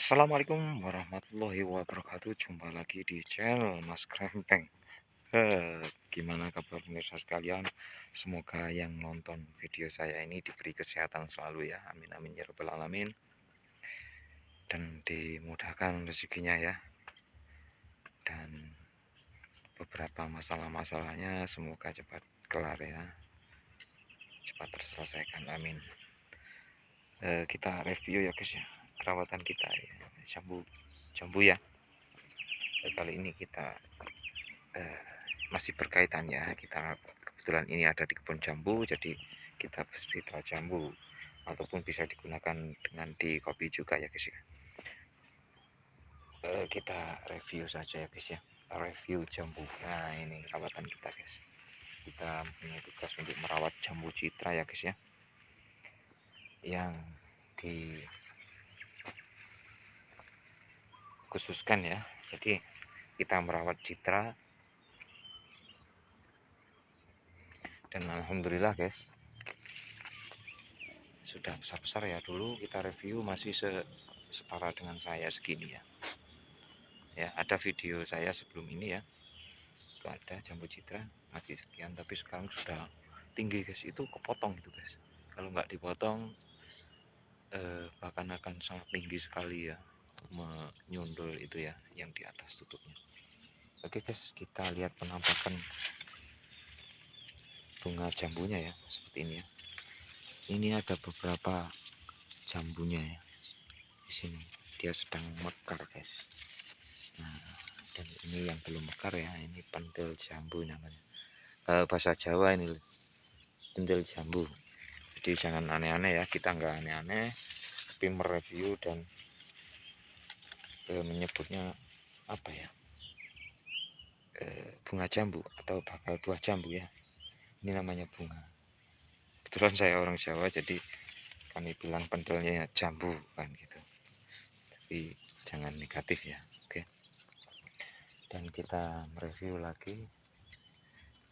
Assalamualaikum warahmatullahi wabarakatuh. Jumpa lagi di channel Mas Krempeng. Gimana kabar pemirsa sekalian? Semoga yang nonton video saya ini diberi kesehatan selalu ya. Amin amin ya rabbal alamin. Dan dimudahkan rezekinya ya. Dan beberapa masalah-masalahnya semoga cepat kelar ya. Cepat terselesaikan. Amin. Kita review ya guys ya. Perawatan kita ya. Jambu ya. Kali ini kita masih berkaitan ya, kita kebetulan ini ada di kebun jambu, jadi kita bercerita jambu ataupun bisa digunakan dengan di kopi juga ya guys ya. Kita review saja ya guys ya, review jambu. Nah ini rawatan kita guys, kita punya tugas untuk merawat jambu citra ya guys ya, yang dikhususkan ya. Jadi kita merawat citra dan alhamdulillah guys sudah besar-besar ya. Dulu kita review masih setara dengan saya segini ya. Ya, ada video saya sebelum ini ya. Itu ada jambu citra masih sekian, tapi sekarang sudah tinggi guys. Itu kepotong itu guys. Kalau nggak dipotong bahkan akan sangat tinggi sekali ya, menyundul itu ya yang di atas tutupnya. Oke guys, kita lihat penampakan bunga jambunya ya, seperti ini ya. Ini ada beberapa jambunya ya di sini, dia sedang mekar guys. Nah, dan ini yang belum mekar ya, ini pentil jambu namanya. Bahasa Jawa ini pentil jambu. Jadi jangan aneh-aneh ya, kita nggak aneh-aneh, tapi mereview dan menyebutnya apa ya, bunga jambu atau bakal buah jambu ya. Ini namanya bunga. Kebetulan saya orang Jawa, jadi kami bilang pentilnya jambu kan gitu. Tapi jangan negatif ya, oke. Dan kita mereview lagi.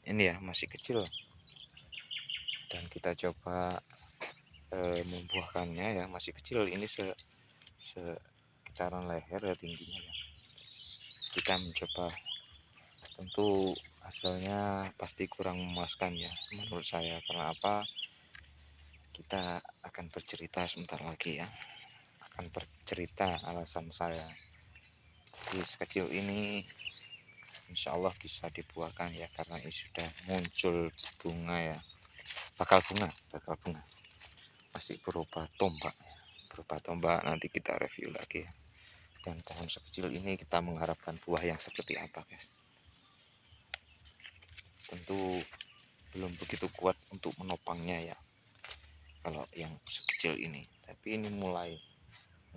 Ini ya masih kecil. Dan kita coba membuahkannya ya, masih kecil. Ini sekitaran leher ya tingginya ya. Kita mencoba, tentu hasilnya pasti kurang memuaskan ya menurut saya. Karena apa? Kita akan bercerita sebentar lagi ya, akan bercerita alasan saya. Jadi sekecil ini insya Allah bisa dibuahkan ya, karena ini sudah muncul bunga ya, bakal bunga masih berupa tombak ya. Berupa tombak, nanti kita review lagi ya. Dan pohon sekecil ini kita mengharapkan buah yang seperti apa guys. Tentu belum begitu kuat untuk menopangnya ya kalau yang sekecil ini, tapi ini mulai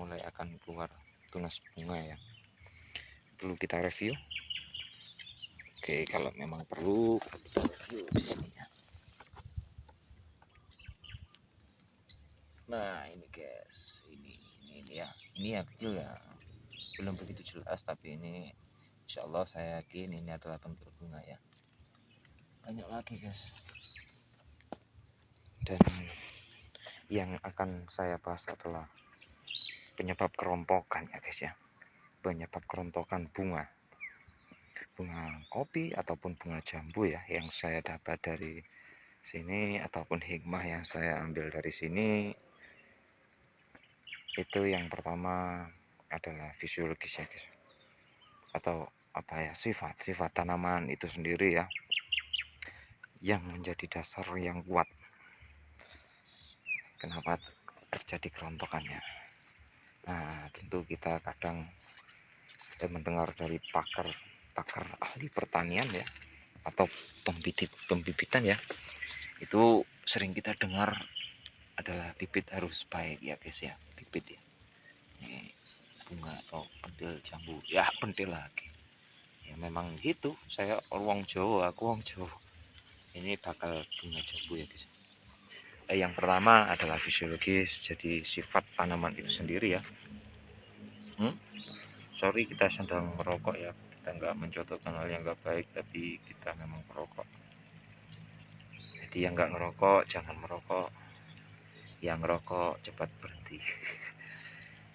akan keluar tunas bunga ya. Perlu kita review. Oke, kalau memang perlu kita review di sini ya. Nah ini guys, ini ya, ini ya kecil ya, belum begitu jelas, tapi ini insya Allah saya yakin ini adalah bentuk bunga ya. Banyak lagi guys. Dan yang akan saya bahas adalah penyebab kerontokan ya guys ya, penyebab kerontokan bunga kopi ataupun bunga jambu ya, yang saya dapat dari sini ataupun hikmah yang saya ambil dari sini. Itu yang pertama adalah fisiologis ya guys, atau apa ya, sifat tanaman itu sendiri ya, yang menjadi dasar yang kuat kenapa terjadi kerontokannya. Nah tentu kita kadang mendengar dari pakar ahli pertanian ya, atau pembibitan ya, itu sering kita dengar adalah bibit harus baik ya guys ya, bibit ya. Ini bunga atau pentil jambu ya, pentil lagi ya, memang gitu. Saya orang Jawa, aku orang Jawa. Ini bakal bunga jambu ya guys. Yang pertama adalah fisiologis, jadi sifat tanaman itu sendiri ya. Sorry, kita sedang merokok ya, kita nggak mencontohkan hal yang nggak baik, tapi kita memang merokok. Jadi yang nggak ngerokok jangan merokok, yang ngerokok cepat berhenti.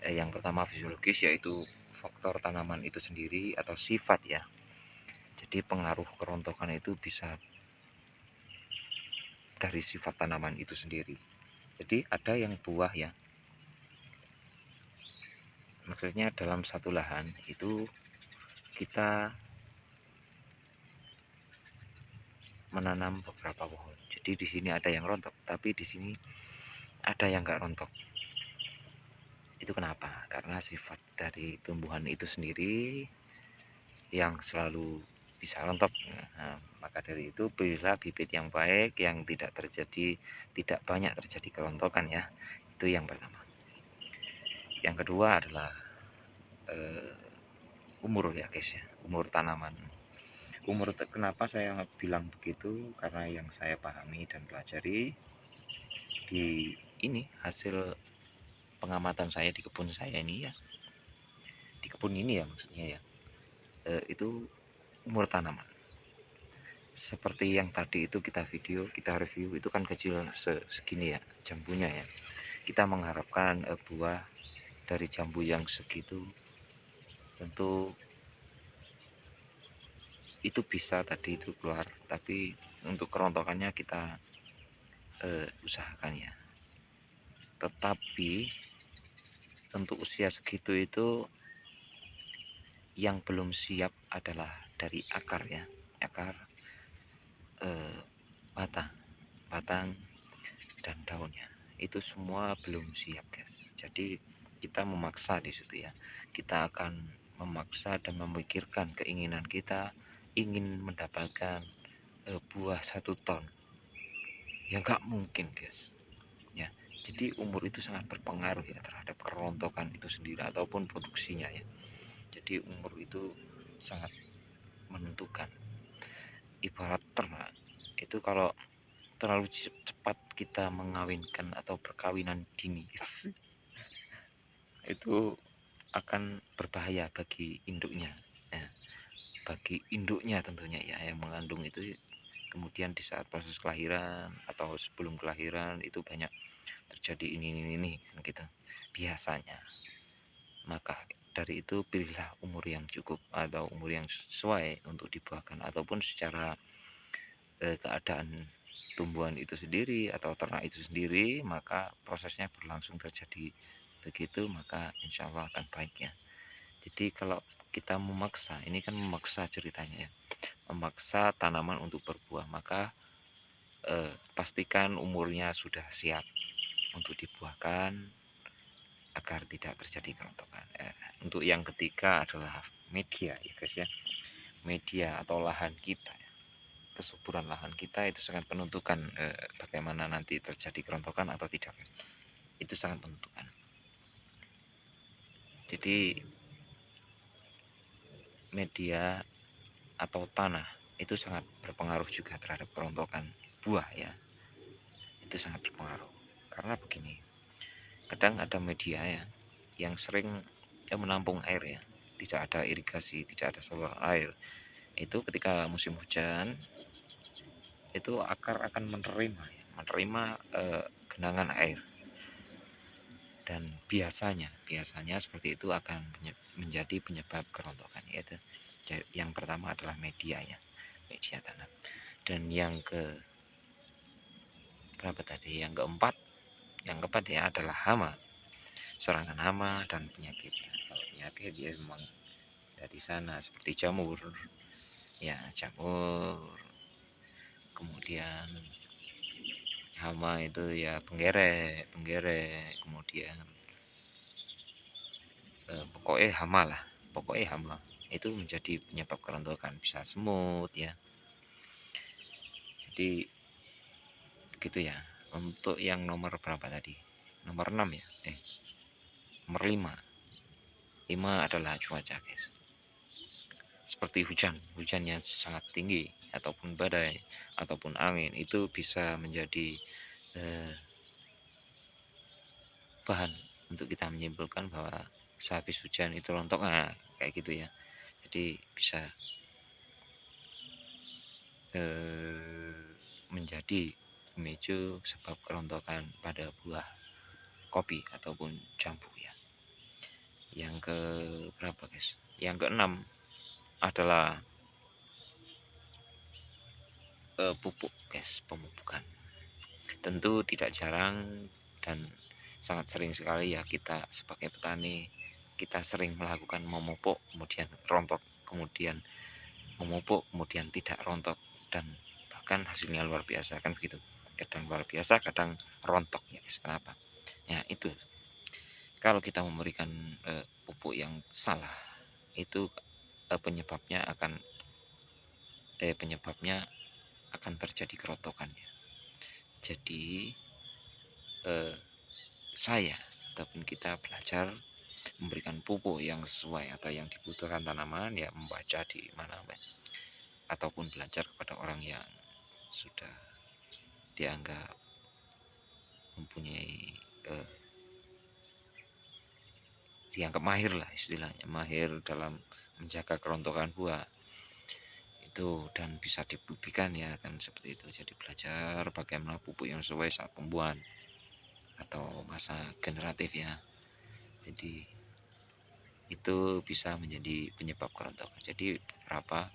Yang pertama fisiologis, yaitu faktor tanaman itu sendiri atau sifat ya. Jadi pengaruh kerontokan itu bisa dari sifat tanaman itu sendiri. Jadi ada yang buah ya, maksudnya dalam satu lahan itu kita menanam beberapa pohon. Jadi di sini ada yang rontok, tapi di sini ada yang nggak rontok. Itu kenapa? Karena sifat dari tumbuhan itu sendiri yang selalu bisa rontok. Nah, maka dari itu pilihlah bibit yang baik, yang tidak banyak terjadi kerontokan ya. Itu yang pertama. Yang kedua adalah umur ya guys ya, umur tanaman. Kenapa saya bilang begitu? Karena yang saya pahami dan pelajari di ini hasil pengamatan saya di kebun saya ini ya, di kebun ini ya maksudnya ya, itu umur tanaman seperti yang tadi itu kita review itu kan kecil segini ya jambunya ya. Kita mengharapkan buah dari jambu yang segitu tentu itu bisa tadi itu keluar, tapi untuk kerontokannya kita usahakan ya. Tetapi untuk usia segitu itu yang belum siap adalah dari akar ya, akar, batang batang dan daunnya itu semua belum siap guys. Jadi kita memaksa di situ ya, kita akan memaksa dan memikirkan keinginan kita ingin mendapatkan buah 1 ton ya, nggak mungkin guys ya. Jadi umur itu sangat berpengaruh ya terhadap kerontokan itu sendiri ataupun produksinya ya. Jadi umur itu sangat menentukan. Ibarat ternak itu, kalau terlalu cepat kita mengawinkan atau perkawinan dini itu akan berbahaya bagi induknya ya, bagi induknya tentunya ya yang mengandung itu. Kemudian di saat proses kelahiran atau sebelum kelahiran itu banyak terjadi ini kan gitu biasanya. Maka dari itu pilihlah umur yang cukup atau umur yang sesuai untuk dibuahkan, ataupun secara keadaan tumbuhan itu sendiri atau ternak itu sendiri, maka prosesnya berlangsung terjadi begitu, maka insya Allah akan baik ya. Jadi kalau kita memaksa, ini kan memaksa ceritanya ya, memaksa tanaman untuk berbuah, maka pastikan umurnya sudah siap untuk dibuahkan agar tidak terjadi kerontokan. Untuk yang ketiga adalah media ya guys ya, media atau lahan kita ya. Kesuburan lahan kita itu sangat menentukan bagaimana nanti terjadi kerontokan atau tidak, itu sangat menentukan. Jadi media atau tanah itu sangat berpengaruh juga terhadap kerontokan buah ya, itu sangat berpengaruh. Karena begini, kadang ada media ya yang sering menampung air ya, tidak ada irigasi, tidak ada saluran air. Itu ketika musim hujan itu akar akan menerima genangan air, dan biasanya seperti itu akan menjadi penyebab kerontokan. Yaitu yang pertama adalah media ya, media tanam. Dan yang ke berapa tadi, yang keempat ya adalah hama, serangan hama dan penyakit. Kalau penyakit ya memang dari sana seperti jamur ya, kemudian hama itu ya penggerek, kemudian pokoknya hama itu menjadi penyebab kerontokan, bisa semut ya. Jadi begitu ya. Untuk yang nomor berapa tadi, nomor 6 ya, nomor 5 adalah cuaca guys. Seperti hujan yang sangat tinggi ataupun badai ataupun angin, itu bisa menjadi bahan untuk kita menyimpulkan bahwa sehabis hujan itu rontok, nah kayak gitu ya. Jadi bisa menjadi pemicu sebab kerontokan pada buah kopi ataupun jambu ya. Yang ke berapa guys, yang keenam adalah pupuk guys, pemupukan. Tentu tidak jarang dan sangat sering sekali ya kita sebagai petani, kita sering melakukan memupuk kemudian rontok, kemudian memupuk kemudian tidak rontok, dan bahkan hasilnya luar biasa kan begitu. Kadang luar biasa, kadang rontok ya guys. Kenapa? Ya itu, kalau kita memberikan pupuk yang salah, itu penyebabnya akan terjadi kerontokan. Jadi saya ataupun kita belajar memberikan pupuk yang sesuai atau yang dibutuhkan tanaman, ya membaca di mana ataupun belajar kepada orang yang sudah dianggap mempunyai dianggap mahir lah, istilahnya mahir dalam menjaga kerontokan buah itu, dan bisa dibuktikan ya kan seperti itu. Jadi belajar bagaimana pupuk yang sesuai saat pembuahan atau masa generatif ya. Jadi itu bisa menjadi penyebab kerontokan. Jadi beberapa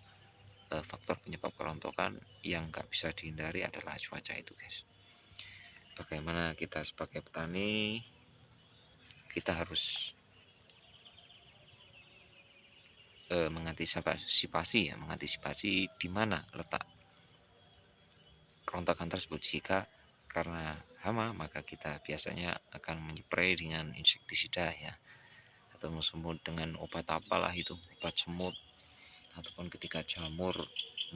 faktor penyebab kerontokan yang nggak bisa dihindari adalah cuaca itu guys. Bagaimana kita sebagai petani, kita harus mengantisipasi di mana letak kerontokan tersebut. Jika karena hama, maka kita biasanya akan menyspray dengan insektisida ya, atau semut dengan obat apalah itu, obat semut. Ataupun ketika jamur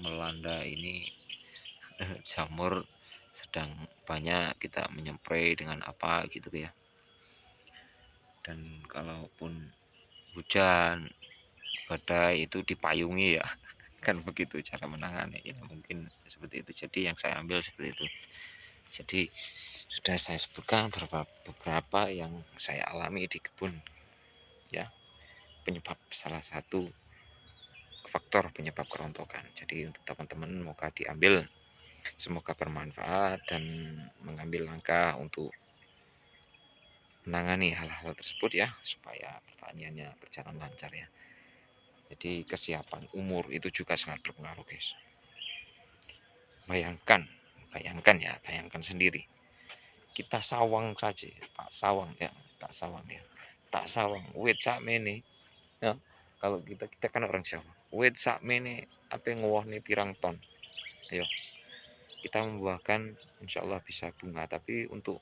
melanda ini jamur sedang banyak, kita menyspray dengan apa gitu ya. Dan kalaupun hujan badai itu dipayungi ya kan begitu cara menangani ya, mungkin seperti itu. Jadi yang saya ambil seperti itu. Jadi sudah saya sebutkan beberapa yang saya alami di kebun ya, penyebab salah satu faktor penyebab kerontokan. Jadi untuk teman-teman moga diambil, semoga bermanfaat dan mengambil langkah untuk menangani hal-hal tersebut ya, supaya pertaniannya berjalan lancar ya. Jadi kesiapan umur itu juga sangat berpengaruh guys. Bayangkan sendiri, kita sawang saja, tak sawang wit sak mene ya. Kalau kita kan orang Jawa, wit sak mene apa nih pirang ton. Ayo kita membuahkan, insya Allah bisa bunga, tapi untuk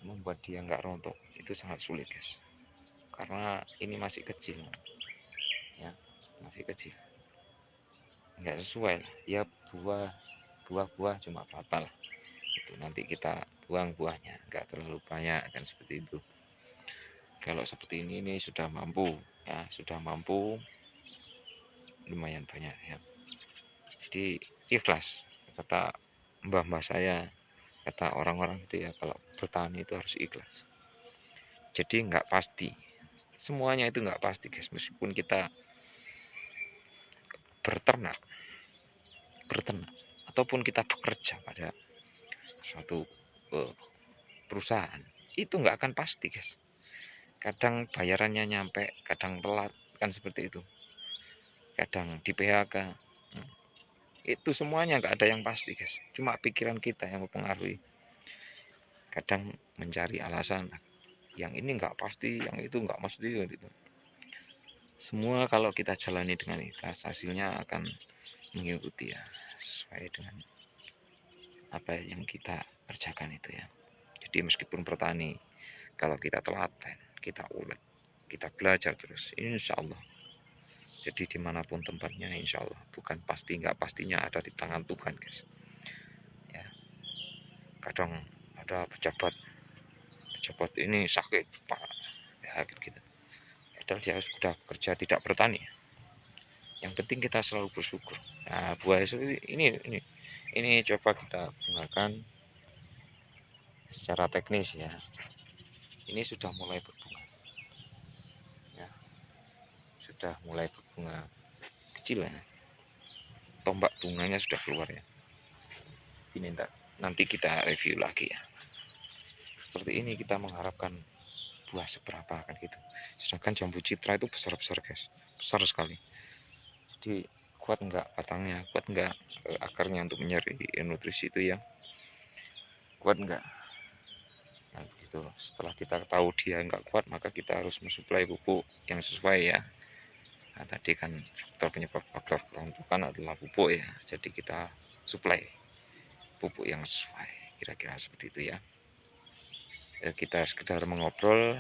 membuat dia nggak rontok itu sangat sulit guys, karena ini masih kecil ya, masih kecil, nggak sesuai ya. Buah cuma berapa lah itu, nanti kita buang buahnya, nggak terlalu banyak kan seperti itu. Kalau seperti ini sudah mampu ya, sudah mampu lumayan banyak ya. Jadi ikhlas, kata mbah-mbah saya, kata orang-orang itu ya, kalau bertani itu harus ikhlas. Jadi nggak pasti, semuanya itu nggak pasti guys. Meskipun kita berternak ataupun kita bekerja pada suatu perusahaan, itu nggak akan pasti guys. Kadang bayarannya nyampe, kadang telat kan seperti itu, kadang di PHK. Itu semuanya nggak ada yang pasti guys, cuma pikiran kita yang mempengaruhi. Kadang mencari alasan, yang ini nggak pasti, yang itu nggak pasti gitu. Semua kalau kita jalani dengan ikhlas, hasilnya akan mengikuti ya, sesuai dengan apa yang kita kerjakan itu ya. Jadi meskipun bertani, kalau kita telaten, kita ulet, kita belajar terus, insya Allah. Jadi dimanapun tempatnya, insya Allah, bukan pasti, nggak pastinya ada di tangan Tuhan guys ya. Kadang ada pejabat ini sakit pak ya gitu, padahal dia sudah bekerja tidak bertani. Yang penting kita selalu bersyukur. Nah buah ini coba kita gunakan secara teknis ya. Ini sudah mulai berbunga ya, sudah mulai berbunga kecil ya, tombak bunganya sudah keluar ya. Ini nanti kita review lagi ya. Seperti ini kita mengharapkan buah seberapa kan gitu. Sedangkan jambu citra itu besar-besar guys, besar sekali. Jadi kuat enggak batangnya, kuat enggak akarnya untuk menyerap nutrisi itu ya, kuat enggak. Nah begitu. Setelah kita tahu dia enggak kuat, maka kita harus mensuplai pupuk yang sesuai ya. Nah tadi kan faktor penyebab faktor kerontokan adalah pupuk ya, jadi kita suplai pupuk yang sesuai, kira-kira seperti itu ya. Kita sekedar mengobrol,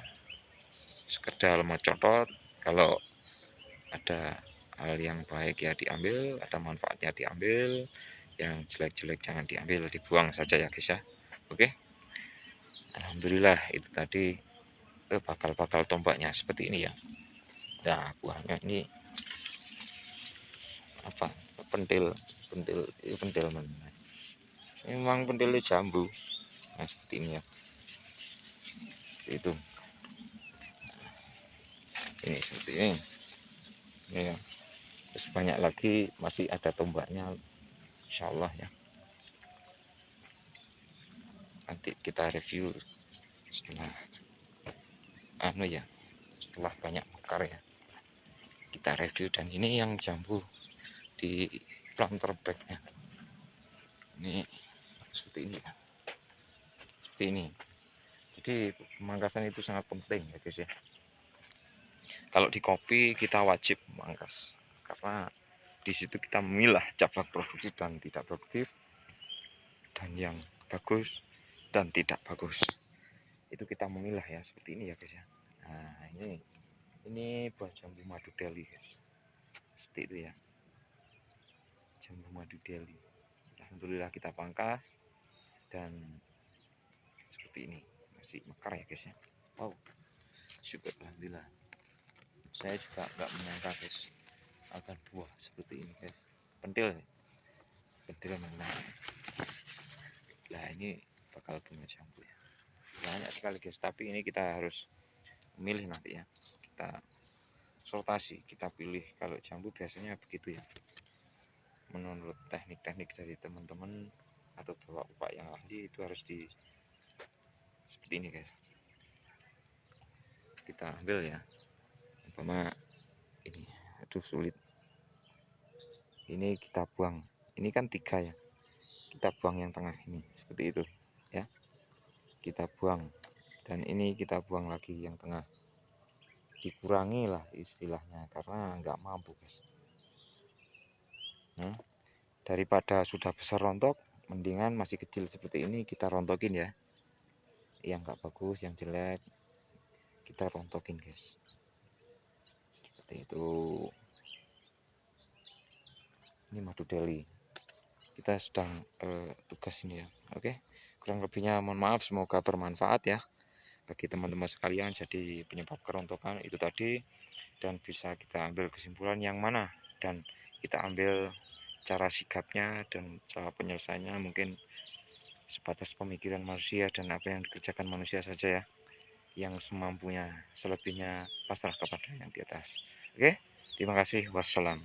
sekedar mencotot, kalau ada hal yang baik ya diambil, ada manfaatnya diambil, yang jelek-jelek jangan diambil, dibuang saja ya guys ya. Oke, alhamdulillah itu tadi bakal-bakal tombaknya seperti ini ya. Nah buahnya ini apa, pentil pentil pentil mana, memang pentilnya jambu. Nah seperti ini ya, itu ini seperti ini ya. Terus banyak lagi masih ada tombaknya insyaallah ya, nanti kita review setelah ya, setelah banyak mekar ya kita review. Dan ini yang jambu di planter bagnya ini seperti ini ya, seperti ini. Jadi pemangkasan itu sangat penting ya guys ya. Kalau di kopi kita wajib memangkas, karena di situ kita memilah cabang produktif dan tidak produktif, dan yang bagus dan tidak bagus itu kita memilah ya, seperti ini ya guys ya. Nah ini buah jambu madu Delhi guys, seperti itu ya, jambu madu Delhi. Alhamdulillah kita pangkas dan seperti ini, masih mekar ya guys ya. Wow, syukur alhamdulillah. Saya juga nggak menyangka guys akan buah seperti ini guys, pentil mana. Nah ini bakal bunga jambu ya, banyak sekali guys, tapi ini kita harus memilih nanti ya, kita sortasi, kita pilih. Kalau jambu biasanya begitu ya, menurut teknik-teknik dari teman-teman atau bapak-bapak yang ahli itu harus di seperti ini guys, kita ambil ya. Umpama ini, aduh sulit, ini kita buang, ini kan 3 ya, kita buang yang tengah ini seperti itu ya, kita buang. Dan ini kita buang lagi yang tengah, dikurangi lah istilahnya, karena nggak mampu guys. Daripada sudah besar rontok, mendingan masih kecil seperti ini kita rontokin ya, yang nggak bagus, yang jelek kita rontokin guys, seperti itu. Ini madu Delhi, kita sedang tugas ini ya. Oke, kurang lebihnya mohon maaf, semoga bermanfaat ya bagi teman-teman sekalian. Jadi penyebab kerontokan itu tadi, dan bisa kita ambil kesimpulan yang mana, dan kita ambil cara sikapnya dan cara penyelesaiannya mungkin sebatas pemikiran manusia dan apa yang dikerjakan manusia saja ya, yang semampunya, selebihnya pasrah kepada yang di atas. Oke, terima kasih, wassalam.